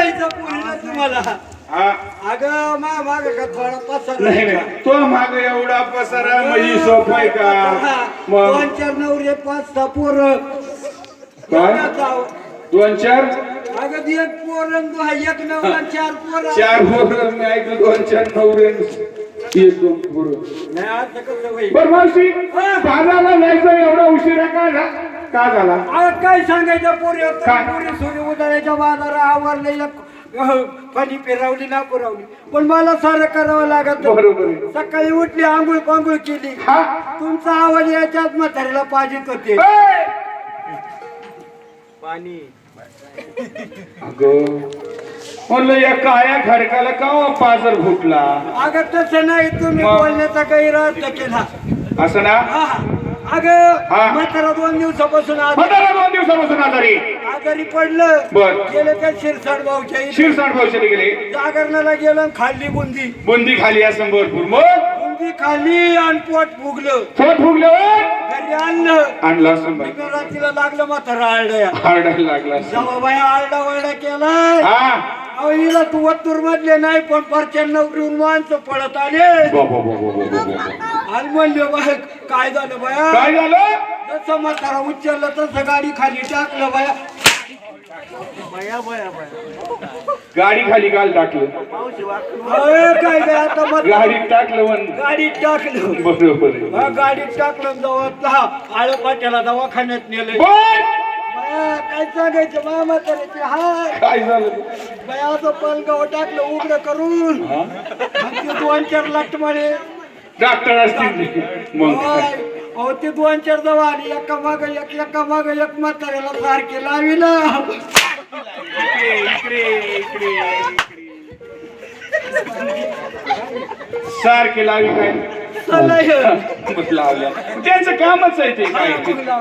सांगायचं पुरीला तुम्हाला हा अगं माग का थोडा पसार नाही नाही तो माग एवढा पसारा म्हणजे सोप आहे का मग 2-4 नवरे 5-6 पोरं काय 2-4 अगं ती एक पोर एक नवरा 4 पोरं 4 पोरं मी ऐकलं 2-4 नवरे 1-2 पोरं नाही असं कसं होईल बर मावशी बाजारला जायचं एवढा उशिरा का झाला अगं काय सांगायचं पोरी काय? पोरी सोनी उदाऱ्याच्या बाजारा आवरले पाणी फिरवली ना पुरवली पण मला सारं करावं लागत बरोबर आहे. सकाळी उठली आंघोळ पांघोळ केली हा तुमचा आवाज याच्यात म्हातारीला पाहिजेत होते ए! पाणी अगं म्हणलं या काया खडकाला का पाजर फुटला अगं तसं नाही तुम्ही मग? बोलण्याचा गैरअर्थ केला असं ना हा. अगं हा. म्हातारा 2 दिवसापासून म्हातारा 2 दिवसापासून आजारी पडलं बर. गेलं त्या शिरसाट भाऊच्या इथे. शिरसाट भाऊशाली गेले जागरणाला गेलं आणि खाल्ली बुंदी बुंदी खाली असं भरपूर मग बुंदी खाल्ली आणि पोट फुगलं पोट फुगल्यावर घरी आणलं आणलं असं बाई रात्रीला लागलं म्हातारा आरडया हारडायला लागला असं. जेव्हा बाई आरडा वरडा केलाय हा अहो हिला तू वत्तूर मधले नाही पण परचन नवरीहून माणसं पळत आले बो, बो, बो, बो, बो, बो, बो. आणि म्हणले बाय काय झालं बाया काय झालं जसं म्हातारा उचललं तसं गाडी खाली टाकलं बाया बया बया बया गाडी खाली काल टाकलं अरे काय काय आता गाडीत टाकलं म्हण गाडीत टाकलं बरोबर आहे. हा, गाडीत टाकलं जवळ आळ पाट्याला दवाखान्यात नेलं बोल! काय सांगायचं मामा करायचे हाय काय झालं बयाचं पलगाव टाकलं उघडं करून हा? आणि ते 2-4 लटमाळे डॉक्टर असतील मग काय? अहो ते 2-4 दवा आणि एका माग एक म्हाताऱ्याला सारखे लाविलं सारखे लावी काय मग लावल्या त्यांचं कामच आहे ते काय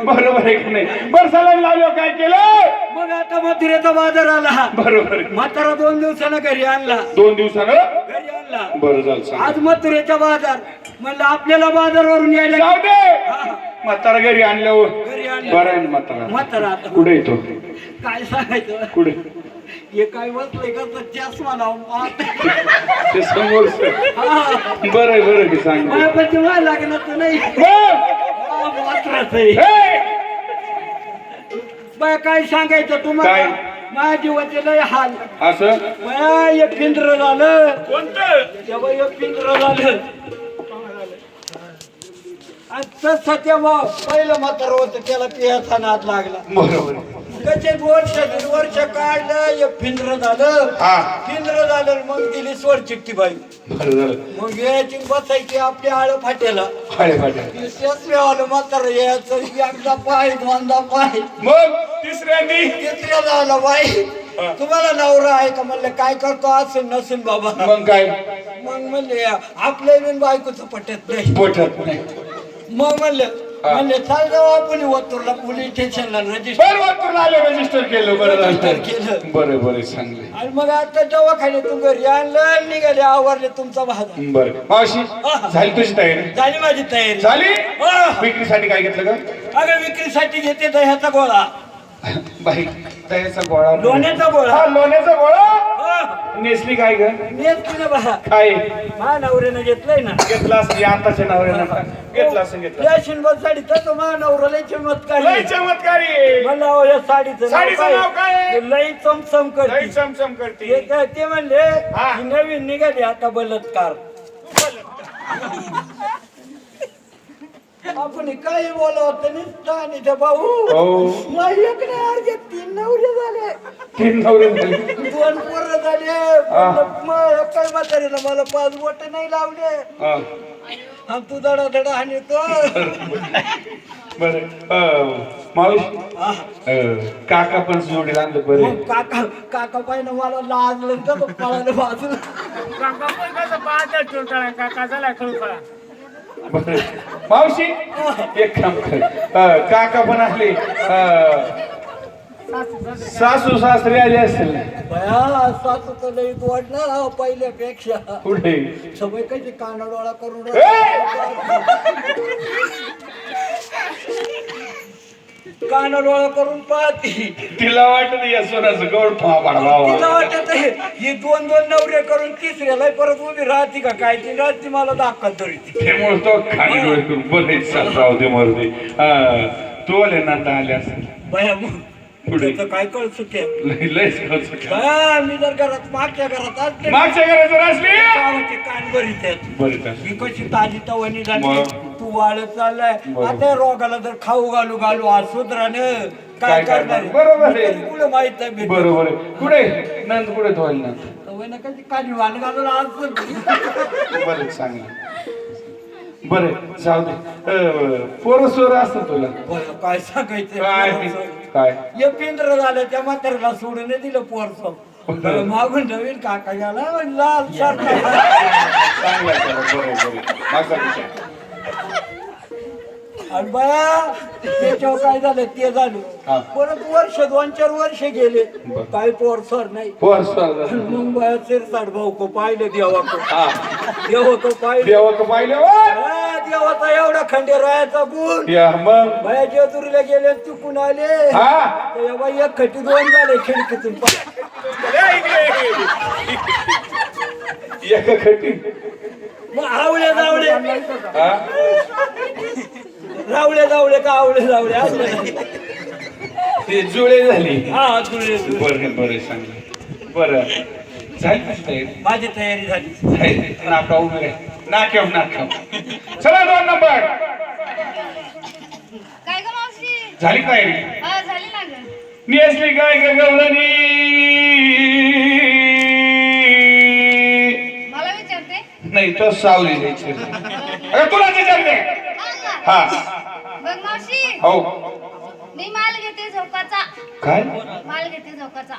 बरोबर आहे की नाही बरं सलाईन लावलं काय केलं मग आता मथुरेचा बाजार आला बरोबर आहे. म्हातारा 2 दिवसानं घरी आणला 2 दिवसानं घरी आणला बरं झालं सांग. आज मथुरेचा बाजार म्हणलं आपल्याला बाजारवरून यायला जाऊ दे म्हातारा घरी आणल्यावर घरी आणलं बरं आहे ना म्हातारा म्हातारा आता कुठे येतो काय सांगायचं कुठे हे काय बसलंय का तर चष्मा लावून पाहत. ते समोर बरं आहे बरं आहे सांग मला पण तेव्हा लागणार नाही मग! मात्राच आहे हे! बाय काय सांगायचं काय? तुम्हाला माझ्या जीवाचे लय हाल असं बाया एक पिंजर झालं कोणतं तेव्हा एक पिंजर झालं आणि तसं तेव्हा पहिलं म्हातार होतं त्याला पियाचा नाद लागला बरोबर आहे. कसे वर्ष काढलं एक पिंजर झालं हा पिंजर झालं मग दिली सोड चिठ्ठी बाई बरं झालं मग यायची बसायची आपल्या आळ फाट्याला फाडे फाडे आलं म्हातार यायचं एकदा पाय 2दा पाय मग तिसऱ्यांदी तिसऱ्या झालं बाई तुम्हाला नवरा आहे का म्हणलं काय करतो असेल नसेल बाबा मग काय मग म्हणले आपल्या बिन बायकोचं पटत नाही पटत नाही मग म्हणले चाल जाऊ आपण वतूरला पोलीस स्टेशनला रजिस्टर बरं वाटून आलं रजिस्टर केलं बरं रजिस्टर झालं केलं बरं बरं चांगले आणि मग आता दवाखान्यातून घरी आणलं निघाले आवरले तुमचा भाजा बरं मावशी झाली तुझी तयारी झाली माझी तयारी झाली हा. विक्रीसाठी काय घेतलं का अगं विक्रीसाठी घेते दह्याचा गोळा बाई दह्याचा गोळा लोण्याचा गोळा हा लोण्याचा गोळा हा. नेसली काय ग नेत तुझ्या बा काय मा नवऱ्यानं घेतलंय ना घेतला असं आताच्या नावाने घेतला असं घेतला या शिनबा साडी तर मा नवरा लय चमत्कारी लय चमत्कारी म्हणलं अहो, या साडीचं साडीचं नाव काय? ते लई चमचम लय करते चमचम करते ते म्हणले हा. ही नवीन निघाली आता बलात्कार आपण काय बोलवत नाही ते भाऊ हो नाही एक नाही अर्धे 3 नवरे झाले 3 नवरे झाले 2 पोरं झाले हा. मग काय म्हातारीला मला 5 बोट नाही लावले हा आणि तू धडा धडा आणि तो बरं मावशी काका पण जोडी आणलं बरं मग काका पाहिजे मला लाजलं तर पळालं बाजूला बरं. मावशी एक काम कर काका पण आले सासू सासरे आले असेल बया सासू तर लई वाटलं पहिल्यापेक्षा कुठे सवय कशी कानाडोळा करून कानाडोळा करून पाहती तिला वाटत या सोनाचं गौड तिला वाटत ही दोन नवरे करून तिसऱ्याला परत उभी राहते का काय ती राहते मला दाखल तरी त्यामुळे तो खाली डोळे करून बरेच राहू दे मरते तू आले ना आता आले असेल बया मग पुढे तर काय कळ सुट्या लयच कळत होतं. बया मी जर घरात मागच्या घरात असते मागच्या घरात जर असली गावाचे कान भरीत आहेत बरं ही कशी ताजी तवणी झाली मग? तू वाळत चाललाय बरोबर. आता या रोगाला जर खाऊ घालू आज सुधरानं काय काय करणार? करणार बरोबर आहे. तुला माहित आहे भेटलं. बरोबर आहे कुठे नंद कुठे धुवाल ना तवय ना कधी कानी वाण घालून आज बरं चांगलं बरं जाऊ दे पोरं सोर असतं तुला बरं, काय सांगायचं काय काय हे पिंजर झालं त्या म्हाताऱ्याला सोडून दिलं पोरसं मागून नवीन काका गेला लाल शर्ट चांगलं आहे त्याला, बरोबर आहे. माझा विचार. आणि बाया त्याच्यावर काय झालं ते झालं हा. परत वर्ष 2-4 वर्ष गेले बरं. काय पोरसर नाही पोर सोर झालं. मग बाया शिरसाट भाऊ को पाहिलं देवाको हा देवाको पाहिलं देवाचं पाहिलं हो? हा, देवाचा एवढा खंडेरायाचा गुण या मग बाया जेजुरीला गेले चुकून आले हा तर बाई एक खटी 2 झाले खिडकीतून एका खटी मग आवळे जावळे हा रावळे का आवळे जावळे असं नाही. ते जुळे झाली हा तुळे बरं बरं सांगलं बरं झाली तुझी तयारी माझी तयारी झाली नाका उभे नाक्याव नाक्याव चला 2 नंबर काय ग मावशी झाली तयारी झाली ना ग नेसली काय ग गवळणी मला विचारते नाही तो सावली द्यायची अगं तुला विचारते हा हा बघ मावशी हो मी माल घेते झोकाचा काय माल घेते झोकाचा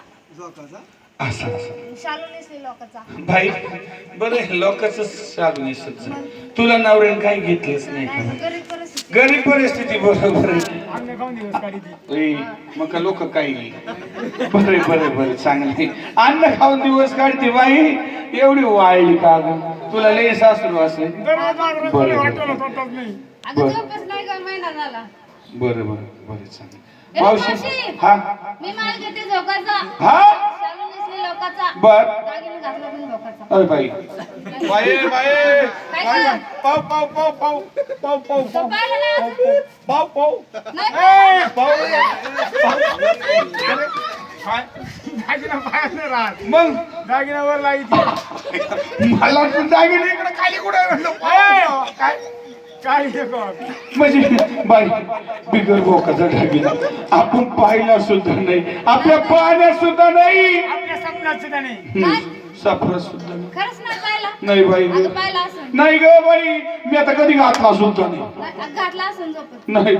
असं असं शालू नेसली लोकाचा भाई बरं लोकच साधू निसत तुला नवऱ्याने काही घेतलंच नाही नाही मग गरीब परिस्थिती गरीब परिस्थिती बरोबर आहे मग का लोक काही बरे बरे बरे चांगले अन्न खाऊन दिवस काढते बाई एवढी वाळली का गं? तुला लय सासरू असेल बरं अगं झोपच नाही ग महिना झाला बरं बरं चांगलं ए, मावशी मावशी. हा मी माल घेते झोकाचा हा शालू नेसली लोकाचा बर दागिने घातला पण लोकाचा अय बाई बाई बाई काय ग? पाव पाव पाव पाव पाव पाव तो पाहिलं ना पाव पाव नाही का? पाव मग दागिन्यावर लाईची मला वाटलं दागिने इकडे खाली कुठे म्हणलं काय काय म्हणजे बाई बिगर बोकाचा दागिना आपण पाहिला सुद्धा नाही आपल्या पाहण्यात सुद्धा नाही आपल्या स्वप्नात सुद्धा नाही नाही सापडत सुद्धा नाही खरंच नाही पाहिला नाही बाई ग. अगं पाहिला असून नाही ग बाई मी आता कधी घातला सुद्धा नाही घातला असून झोपत नाही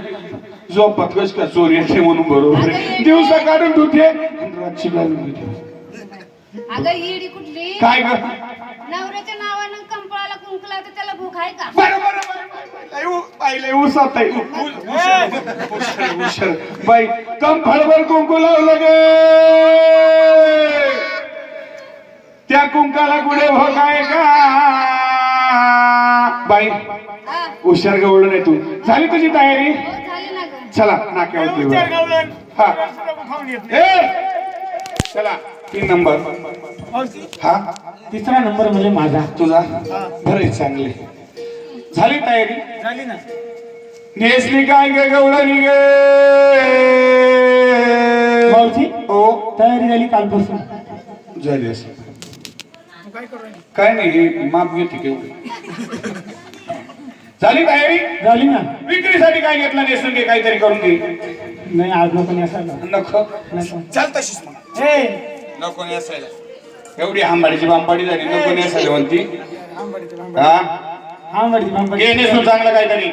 झोपात कस का चोरी येते म्हणून बरोबर आहे. दिवसा काढून ठेवते आणि रातची घालून देते अगं येडी कुठली काय ग नवऱ्याच्या नावानं कंपळाला कुंकू लावते त्याला भूक आहे का पाहिले उसात आहे हुशार बाई कम फळभर कुंकू लावलं गे त्या कुंकाला गुढे भोग आहे का बाई हा हुशार गवळण नाही तू झाली तुझी तयारी हो, झाली ना ग चला नाक्यावरती विचार वर. गावलन हा खाऊन येत ए चला 3 नंबर मावशी हा तिसरा नंबर म्हणजे माझा तुझा बरे चांगले झाली तयारी झाली ना नेसली काय गे गवळणी गे मावशी हो तयारी झाली कालपासून झाली असेल काय करू राहिली? काय नाही हे माप घेते केवढी झाली तयारी झाली ना विक्रीसाठी काय घेतला नेसून घे काहीतरी करून घे नाही आज नको असायला नको नको चाल तशीच मग ए नको नेसायला एवढी आंबाडीची बांबाडी झाली नको नेसायला म्हणती आंबाडीचं हा आंबाडीची घे आंबाडी नेसून चांगलं काहीतरी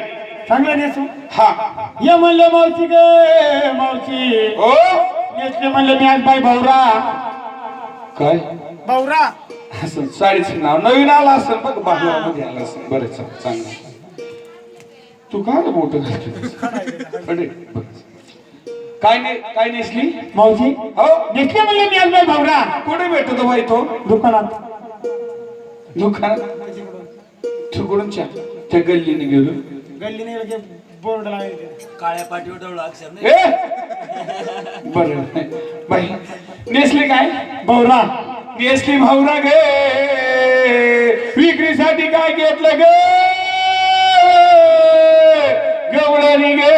चांगलं नेसू हा ये म्हणलं मावशी गे मावशी हो नेसले म्हणलं मी आज बाई भाऊरा काय भाऊरा असं साडीचं नाव नवीन आला असेल बघ बाहेर आला असेल बरं चांगलं तू का मोठं घालते काय नेसली मावशी हो नेसले म्हणलं मी आज बाई भाऊरा कुठे भेटतो बाई तो दुकानात दुकानात तिकडूनच्या त्या गल्लीने गेलो गल्लीने लगे बोर्ड लावायचे काळ्या पाठीवर डवळा अक्षर नाही ए बर बाई नेसली काय भाऊरा नेसली भाऊरा गे विक्रीसाठी काय घेतलं ग गवळणी गे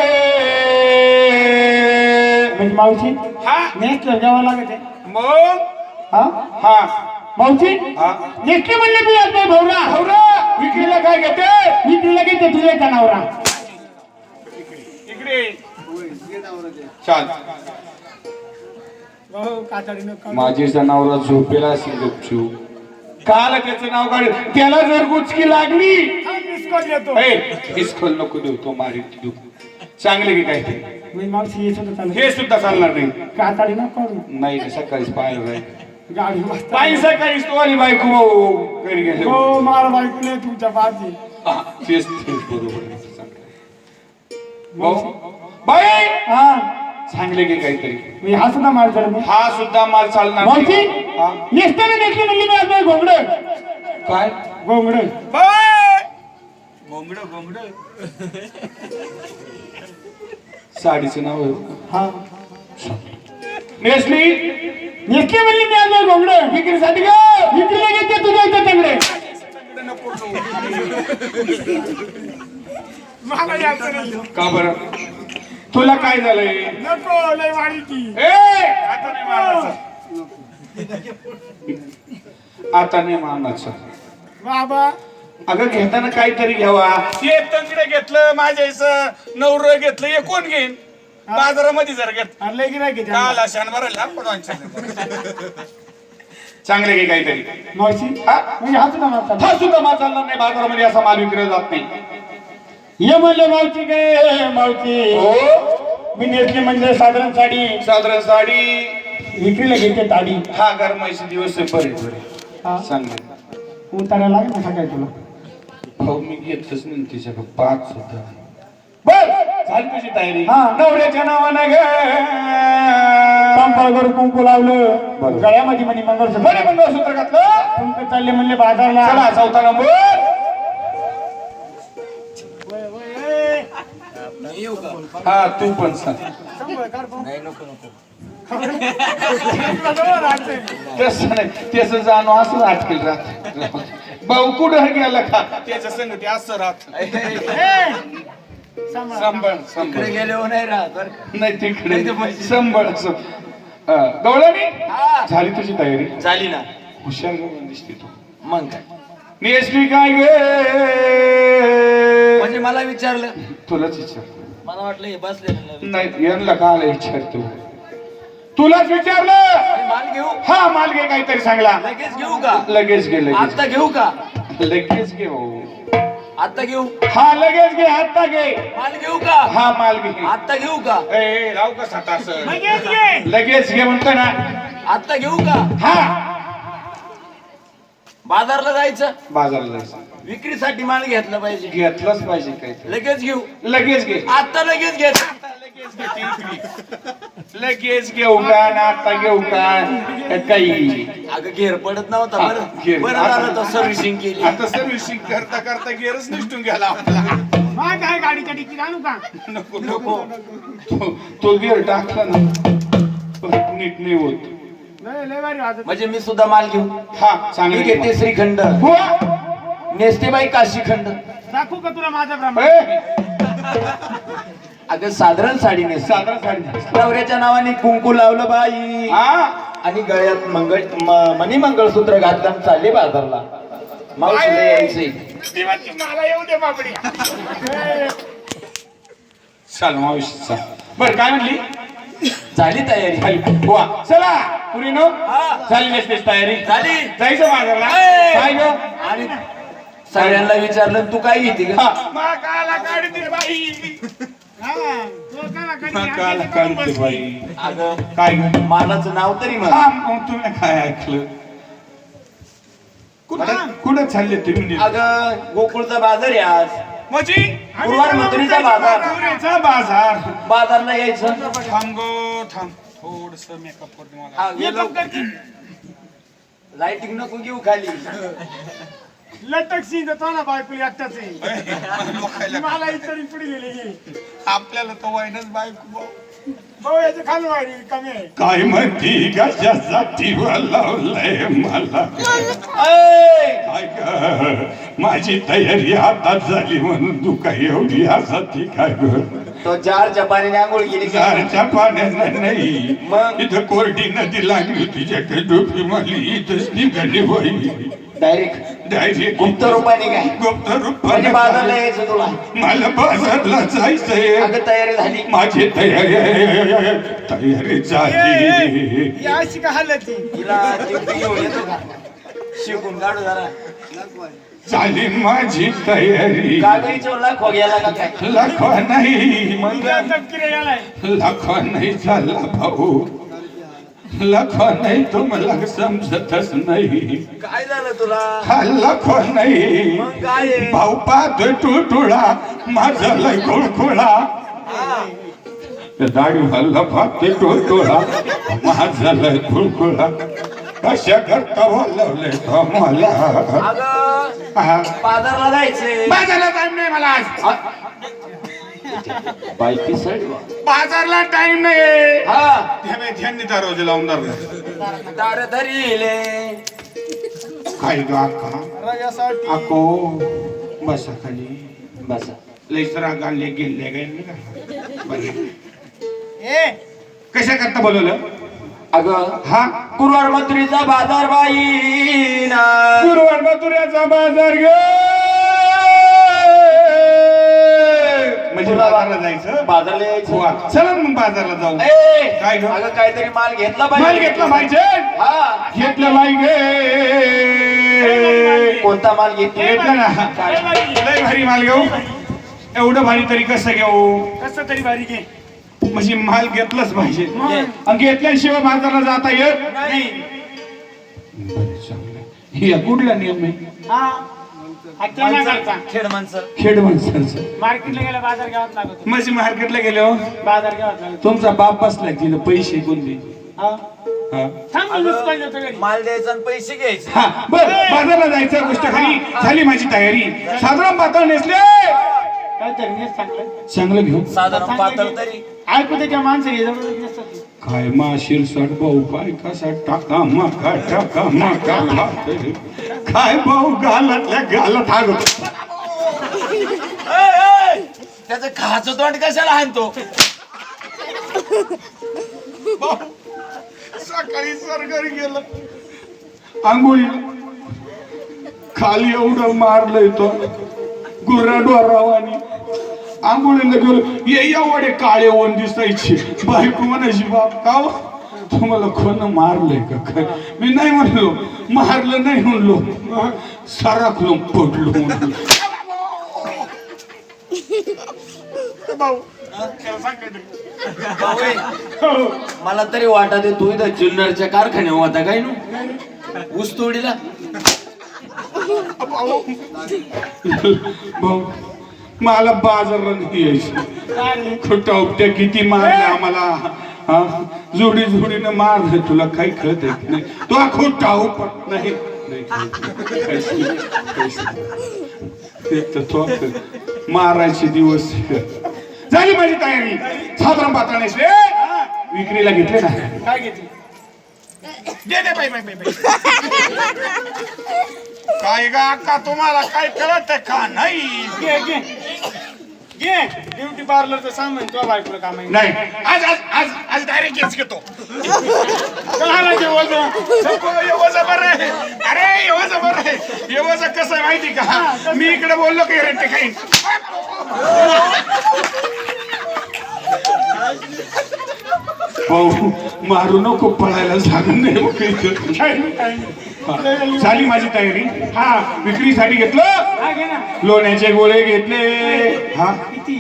म्हणजे मावशी हा नेसलं घ्यावं लागत आहे मग हा हा मावशी हा नेसले म्हणले मी आज नाही भाऊरा भाऊरा विक्रीला काय घेते विक्रीला घेते तुझ्या जनावरा इकडे चाल माझी जनावरा झोपेला असेल गपचू काल त्याचं नाव काढ त्याला जर गुचकी लागली हिसकल नको देऊ तो मारी देऊ चांगले की काय ते मावशी हे सुद्धा चालू हे सुद्धा चालणार नाही काताडी न करू नाही रे, सकाळीच पाहिलं नाही गाडी मस्त पाहिजे सकाळीच तो आणि बायको घरी गेले हो मला बायको नाही तुमच्या बाजी तेच तेच बरोबर आहे, चांगलं. बाई हा चांगले की काहीतरी मी हा सुद्धा माल झाला हा सुद्धा माल चालणार मावशी नाही. हा? नेसताना नेसली म्हणली मी आज नाही घोंगड काय घोंगड साडीचं नाव आहे. हा नेसली नेसली म्हणली मी आज नाही घोंगड विक्रीसाठी का विक्रीला घेते तुझ्या इथं तंगडे मला यायचं नाही का बरं तुला काय झालंय नको लय वाढी ती आता नाही मारण्याचं आता नाही मारण्याचं बाबा अगं घेताना काहीतरी घ्यावा हे तंगडे घेतलं माझ्या नवर घेतलं हे कोण घेईन बाजारामध्ये जर घेत लय गिराय की काल शनिवार आपण वांचायला. चांगले घे काहीतरी मावशी हा? म्हणजे हा सुद्धा मारतात हा सुद्धा माल चालणार नाही बाजारामध्ये असा माल विकला जात नाही ये म्हणले मावशी गे मावशी हो मी नेसली म्हणजे साधारण साडी साधारण साडी विक्रीला घेते ताडी हा गरमाईचे दिवस आहे बरे बरे हा चांगले उतारायला लागेल ना सकाळी तुला भाऊ मी घेतलंच नाही तिच्याकडे 5 सुद्धा बर झाली तुझी तयारी हा. नवऱ्याच्या नावानं ग संपर्कावर कुंकू लावलं बरं. गळ्यामध्ये म्हणे मंगळसूत्र बरे मंगळसूत्र घातलं कुंकू चालले म्हणले बाजारला चला 4था नंबर हा तू पण सांग तसं नाही त्याच जाणं असं अटकेल राहत भाऊ कुठं गेला का त्याच्या संगती असं राहत संभळ संभळ गेले नाही राहत नाही तिकडे संभळ असं गवळणी झाली तुझी तयारी झाली ना हुशार गवळण दिसते तू मग काय नेसली काय गे म्हणजे मला विचारलं तुलाच विचार मला वाटलं हे बसलेलं नाही यांना का आला विचारतो तुलाच विचारलं माल घेऊ हा माल घे काहीतरी सांगला लगेच घेऊ का लगेच घे लगेच आता घेऊ का लगेच घे भाऊ आता घेऊ हा लगेच घे आता घे माल घेऊ का हा माल घे आता घेऊ का ए राव का सातास लगेच घे म्हणतो ना आता घेऊ का हा बाजारला जायचं बाजारला जायचं विक्रीसाठी माल घेतला पाहिजे घेतलंच पाहिजे काहीतरी लगेच घेऊ लगेच घे आता लगेच घेत लगेच घेऊ का ना आता घेऊ का काही अगं घेर पडत नव्हता हा, बरं घेर. बरं झालं तर सर्व्हिसिंग केली आता सर्व्हिसिंग करता करता गेरच निसटून गेला आपला काय गाडीच्या टिकीट आणू का नको नको तो गिअर टाकला ना पण नीट नाही होत लय भारी वाजत म्हणजे मी सुद्धा माल घेऊ हा मी चांगली घेते श्रीखंड नेसतेबाई काशीखंड दाखवू का तुला माझा प्रमाण अगं साधारण साडी नेस साधारण साडी नवऱ्याच्या नावाने कुंकू लावलं बाई हा आणि गळ्यात मणी मंगळसूत्र घातलं आणि चालले बाजारला मावशीला यायचंय मला येऊ दे बाबडी चाल मावशी चाल बर काय म्हणली झाली तयारी झाली वा चला पुरी नो झाली नसतेच तयारी झाली जायचं बाजारला ए! काय ग आणि सगळ्यांना विचारलं तू काय घेते ग मा काला काढ दे बाई काला काढते बाई अगं काय ग मालाचं नाव तरी हा म्हणा मग तुम्ही काय ऐकलं कुठं चालले तुम्ही अगं गोकुळचा बाजार आहे आज म्हणजे गुरुवार मथुरीचा बाजार पुरेचा बाजार बाजारला यायचं थांब गो थांब थोडस मेकअप करते मला हा, गेलो. लाइटिंग नको घेऊ खाली लटक सिंग तो ना बायको एकटाच आहे लोकायला मला इतरी पुढे गेली आपल्याला तो वाईनच बायको भाऊ याचं खालवारी कमी आहे. काय म्हणती कशासाठी लावलंय मला काय ग माझी तयारी हातात झाली म्हणून तू काय एवढी हसाती काय ग तो जारच्या पाण्याने आंघोळ केली का? गारच्या पाण्यानं नाही मग? इथं कोरडी नदी लागली होती ज्याकडे डोकी मारली इथंच निघाली बाई डायरेक्ट गुप्त रूपाने काय गुप्त म्हणजे रूपाने बाजारला यायचं तुला मला बाजारला जायचंय अगं तयारी झाली माझी तयारी झाली ही अशी का हालत आहे? तिला ड्युटी घेऊन येतो का शिकून काढू जरा झाली माझी तयारी कागदीच्या लाखो गेला का काय लाखवा नाही तुला तपकिरी गेलाय. लाखवा नाही झाला भाऊ लाखवा नाही तो मला समजतच नाही काय झालं तुला हा लाखवा नाही मग काय आहे? भाऊ पाहतोय टुटुळा माझा लय गोळखोळा दाढी हल्ला पाहतोय टुटुळा माझा लय गोळखोळा कशा करता बोलवले तो मला अगं हा. बाजारला जायचंय बाजारला टाइम नाही मला आज बायकी सड बाजारला टाइम नाही हा त्यांनी दरवाजे लावून धरला दार धरीले काय ग अक्का रव्यासाठी अको बसा खाली बसा लईच रागाले गेले काय ए कशा करता बोलवलं अगं हा गुरुवार मथुरीचा बाजार बाईना गुरुवार मथुऱ्याचा बाजार ग म्हणजे बाजारला जायचं बाजारला यायचं वा, चला मग बाजारला जाऊ ए, काय ग? अगं काहीतरी माल घेतला माल पाहिजे घेतला पाहिजे हा घेतलं पाहिजे कोणता माल घेतला घेतलं ना काय? लय भारी माल घेऊ एवढं भारी तरी कसं घेऊ कसं तरी भारी घे. म्हणजे माल घेतलंच पाहिजे मग? आणि घेतल्याशिवाय बाजारला जाता येत नाही. बरं, चांगलं. हे कुठला नियम आहे हा हत्या नाही करता. खेड माणसं खेड माणसांचं मार्केटला गेला बाजार घ्यावाच लागत. म्हणजे मार्केटला गेलो बाजार घ्यावाच लागत. तुमचा बाप बसला तिथं पैसे कोणते हा हा थांब मी नुसतं येतो घरी. माल द्यायचा आणि पैसे घ्यायचे हा बर बाजारला जायचं गोष्ट खाली झाली माझी तयारी साधारण पातळ नेसले काहीतरी नेस चांगलं चांगलं घेऊ साधारण पातळ तरी ऐकू त्याच्या माणसं हे जवळ नसतात. काय माशील सट भाऊ काय कसा टाका माका खाते. काय भाऊ गालातल्या गालात हागतो त्याचं खाचं तोंड कशाला हाणतो सकाळी सरकारी गेलं आंघोळी खाली एवढं मारलंय तो गुर्राडवारावानी आंघोळीला गेलो ये एवढे काळे ओन दिसायचे बायको म्हणायची बाप का हो? तुम्हाला कोण मारलंय का काय मी नाही म्हणलो मारलं नाही म्हणलो साराखलो पडलो म्हणलो. भाऊ त्याला सांग काहीतरी. भाऊ, मला तरी वाटत तू इथं जुन्नरच्या कारखान्यावर होता काय नु ऊस तोडीला भाऊ मला बाजारला नाही यायचं खोटा उपट्या किती मारल्या आम्हाला हा जोडी जोडीनं मारलं तुला काही कळत येत नाही तो खोटा उपट नाही तो मारायचे दिवस झाली माझी तयारी साधारण पातळ नेसले विक्रीला घेतले ना काय घेतली? दे दे बाई बाई बाई बाई. काय गा अक्का तुम्हाला काय कळत का नाही घे घे घे ब्युटी पार्लरचं सामान तुझ्या बायकोला काम आहे. नाही आज आज आज आज डायरेक्ट केस घेतो कळालं ते वजन. येवजा बरं आहे अरे येवजा बरं आहे येवजा कसं आहे माहिती का मी इकडे बोललो की रेंटे खाईन भाऊ मारू नको पळायला झालं नाही बघ इथं. झाली माझी तयारी हा विक्रीसाठी घेतलं हा घे ना. लोण्याचे गोळे घेतले हा किती?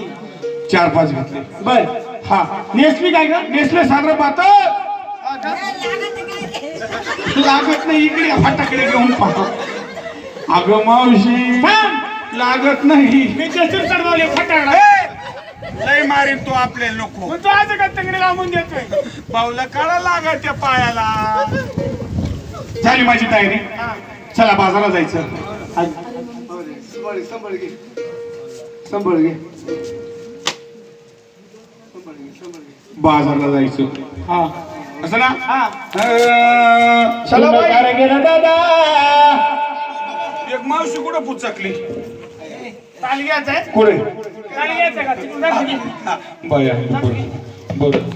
4-5 घेतले बर हा नेसली काय का? नेसले साधं पातळ हा का? लागत नाही इकडे फाटाकडे घेऊन पाहतो अगं मावशी थांब. लागत नाही मी जसून चढवले फटाकडा. लय मारीन तो आपले नको मग तू आज का तंगडी लावून देतोय? भाऊला कळा लागत त्या पायाला झाली माझी तयारी हा. चला बाजारात जायचं संभळ घे बाजारला जायचं हा असं ना हा चला बाई. एक मावशी कुठं पुचकली ताली घ्यायचंय कुठे ताली घ्यायचंय का तिकडून जा. बाया बरं